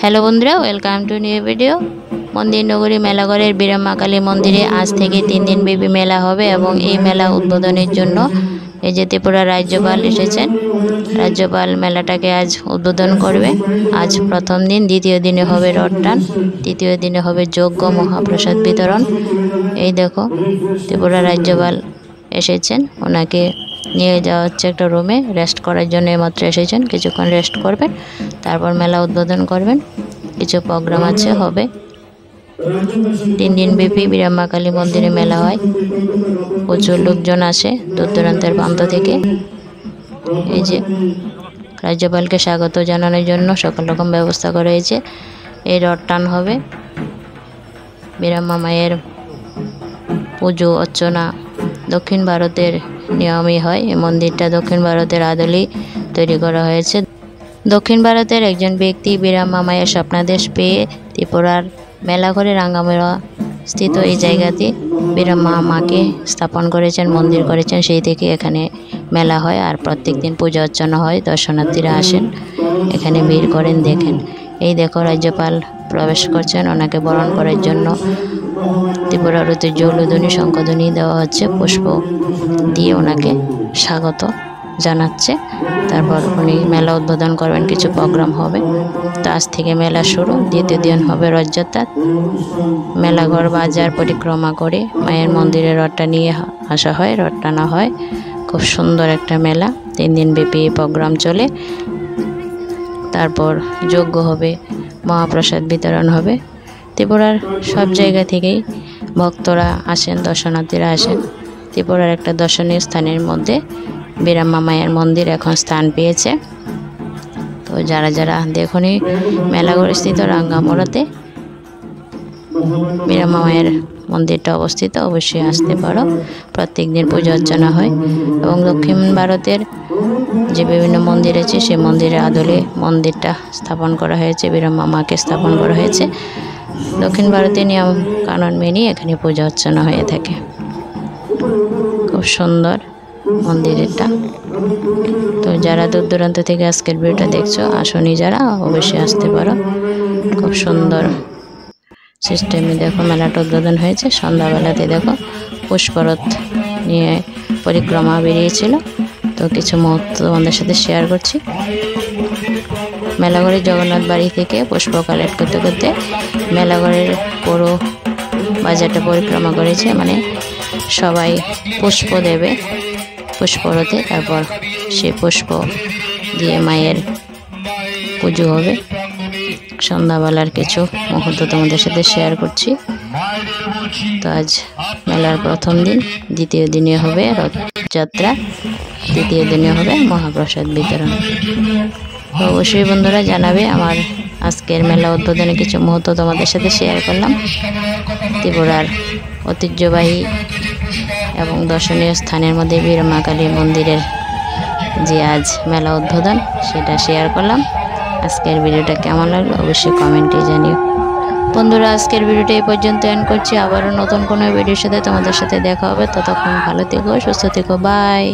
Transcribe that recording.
Hello বন্ধুরা, welcome to new video. মন্দির নগরী মেলাঘরের বীরাম্মা কালী মন্দিরে আজ থেকে 3 দিন ব্যাপী মেলা হবে এবং এই মেলা উদ্বোধনের জন্য এই যে ত্রিপুরা রাজ্যপাল এসেছেন। রাজ্যপাল মেলাটাকে আজ উদ্বোধন করবে। আজ প্রথম দিন, দ্বিতীয় দিনে হবে রথ টান, তৃতীয় দিনে হবে যজ্ঞ মহাপ্রসাদ বিতরণ। এই দেখো ত্রিপুরা রাজ্যপাল এসেছেন, ওনাকে নিয়ে যাওয়া হচ্ছে একটা রুমে রেস্ট করার জন্য। মাত্র এসেছেন, কিছুক্ষণ রেস্ট করবেন, তারপর মেলা উদ্বোধন করবেন। কিছু প্রোগ্রাম আছে, হবে 3 দিন ব্যাপী বীরাম্মা কালী মন্দিরে মেলা হয়। প্রচুর লোকজন আসে দূর দূরান্তের প্রান্ত থেকে। এই যে রাজ্যপালকে স্বাগত জানানোর জন্য সকল রকম ব্যবস্থা করা হয়েছে। এই রথ টান হবে, বীরাম্মা মায়ের পুজো অর্চনা দক্ষিণ ভারতের নিয়মই হয়। এই মন্দিরটা দক্ষিণ ভারতের আদলেই তৈরি করা হয়েছে। দক্ষিণ ভারতের একজন ব্যক্তি বীরাম্মা মায়ের স্বপ্নাদেশ পেয়ে ত্রিপুরার মেলাঘরে রাঙ্গামারা স্থিত এই জায়গাতে বীরাম্মা মাকে স্থাপন করেছেন, মন্দির করেছেন। সেই থেকে এখানে মেলা হয় আর প্রত্যেক দিন পূজা অর্চনা হয়। দর্শনার্থীরা আসেন, এখানে ভিড় করেন, দেখেন। এই দেখো রাজ্যপাল প্রবেশ করছেন, ওনাকে বরণ করার জন্য ত্রিপুরার ঐতিহ্য উলুধ্বনি শঙ্খধ্বনি দেওয়া হচ্ছে, পুষ্প দিয়ে ওনাকে স্বাগত জানাচ্ছে। তারপর উনি মেলা উদ্বোধন করবেন, কিছু প্রোগ্রাম হবে। তো আজ থেকে মেলা শুরু, দ্বিতীয় দিন হবে রথযাত্রা। মেলাঘর বাজার পরিক্রমা করে মায়ের মন্দিরে রথটা নিয়ে আসা হয়, রথ টানা হয়। খুব সুন্দর একটা মেলা, 3 দিন ব্যাপী প্রোগ্রাম চলে। তারপর যজ্ঞ হবে, মহাপ্রসাদ বিতরণ হবে। ত্রিপুরার সব জায়গা থেকেই ভক্তরা আসেন, দর্শনার্থীরা আসেন। ত্রিপুরার একটা দর্শনীয় স্থানের মধ্যে বীরাম্মা মায়ের মন্দির এখন স্থান পেয়েছে। তো যারা যারা দেখুনি মেলাঘর স্থিত রাঙ্গামারাতে বীরাম্মা মায়ের মন্দিরটা অবস্থিত, অবশ্যই আসতে পারো। প্রত্যেক দিন পূজা অর্চনা হয় এবং দক্ষিণ ভারতের যে বিভিন্ন মন্দির আছে সেই মন্দিরের আদলে মন্দিরটা স্থাপন করা হয়েছে, বীরাম্মা মাকে স্থাপন করা হয়েছে। দক্ষিণ ভারতের নিয়ম কানুন মেনে এখানে পূজা অর্চনা হয়ে থাকে। খুব সুন্দর মন্দিরটা। তো যারা দূর দূরান্ত থেকে আজকের ভিডিওটা দেখছো, আসনি যারা, অবশ্যই আসতে পারো। খুব সুন্দর সিস্টেমে দেখো মেলাটা উদ্বোধন হয়েছে। সন্ধ্যাবেলাতে দেখো পুষ্পরথ নিয়ে পরিক্রমা বেরিয়েছিল। তো কিছু মুহূর্ত তোমাদের সাথে শেয়ার করছি। মেলাঘরের জগন্নাথ বাড়ি থেকে পুষ্প কালেক্ট করতে করতে মেলাঘরের পুরো বাজারটা পরিক্রমা করেছে। মানে সবাই পুষ্প দেবে পুষ্পরথে, তারপর সে পুষ্প দিয়ে মায়ের পুজো হবে। সন্ধ্যাবেলার কিছু মুহূর্ত তোমাদের সাথে শেয়ার করছি। তো আজ মেলার প্রথম দিন, দ্বিতীয় দিনে হবে রথযাত্রা, তৃতীয় দিনে হবে মহাপ্রসাদ বিতরণ। তো অবশ্যই বন্ধুরা জানাবে। আমার আজকের মেলা উদ্বোধনে কিছু মুহূর্ত তোমাদের সাথে শেয়ার করলাম। ত্রিপুরার ঐতিহ্যবাহী এবং দর্শনীয় স্থানের মধ্যে বীরাম্মা কালী মন্দিরের যে আজ মেলা উদ্বোধন, সেটা শেয়ার করলাম। আজকের ভিডিওটা কেমন লাগলো অবশ্যই কমেন্টে জানিও। বন্ধুরা, আজকের ভিডিওটা এই পর্যন্ত এন্ড করছি। আবারও নতুন কোনো ভিডিওর সাথে তোমাদের সাথে দেখা হবে। ততক্ষণ ভালো থেকো, সুস্থ থেকো, বাই।